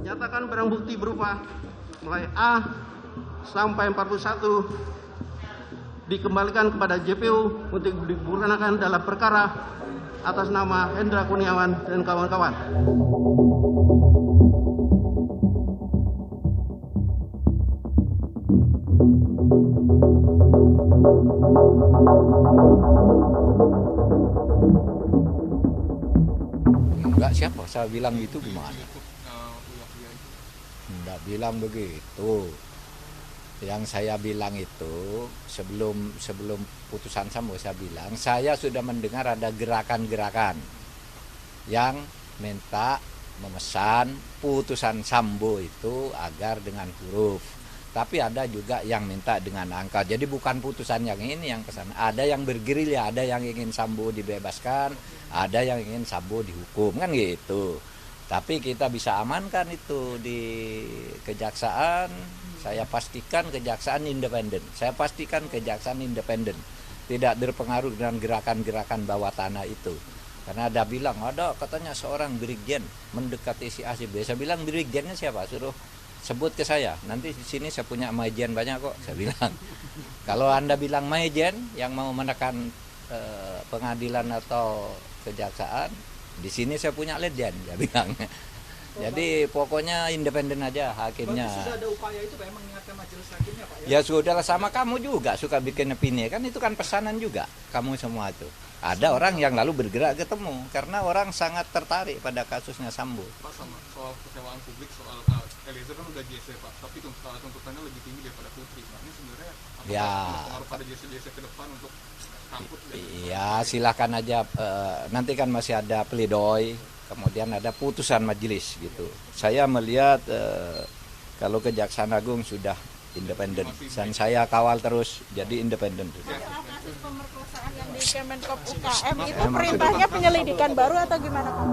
Nyatakan barang bukti berupa mulai A sampai 41 dikembalikan kepada JPU untuk digunakan dalam perkara atas nama Hendra Kurniawan dan kawan-kawan. Enggak, siapa saya bilang gitu gimana? Enggak bilang begitu. Yang saya bilang itu sebelum putusan Sambo saya bilang saya sudah mendengar ada gerakan-gerakan yang minta memesan putusan Sambo itu agar dengan huruf. Tapi ada juga yang minta dengan angka. Jadi bukan putusan yang ini yang kesana. Ada yang bergerilya, ada yang ingin Sambo dibebaskan, ada yang ingin Sambo dihukum, kan gitu. Tapi kita bisa amankan itu di kejaksaan. Saya pastikan kejaksaan independen. Saya pastikan kejaksaan independen. Tidak berpengaruh dengan gerakan-gerakan bawah tanah itu. Karena ada bilang, ada katanya seorang brigjen mendekati si A si B. Saya bilang brigjennya siapa? Suruh sebut ke saya. Nanti di sini saya punya majen banyak kok. Saya bilang. Kalau Anda bilang majen yang mau menekan pengadilan atau kejaksaan, di sini saya punya legend. Saya bilang. Jadi pokoknya independen aja hakimnya. Berarti sudah ada upaya itu Pak, mengingatkan majelis hakimnya Pak Ya sudah sama kamu juga suka bikin opini kan, itu kan pesanan juga kamu semua itu. Ada orang yang lalu bergerak ketemu karena orang sangat tertarik pada kasusnya Sambo. Pak, sama soal kecewaan publik soal Eliezer kan udah JC Pak, tapi tuntutannya lebih tinggi daripada Putri Pak. Ini sebenarnya pengaruh pada JC ke depan untuk takut? Iya silakan aja, nanti kan masih ada pledoi, kemudian ada putusan majelis gitu. Saya melihat kalau Kejaksaan Agung sudah independen dan saya kawal terus jadi independen. Kasus pemerkosaan yang di Kemenkop UKM itu perintahnya penyelidikan baru atau gimana Pak?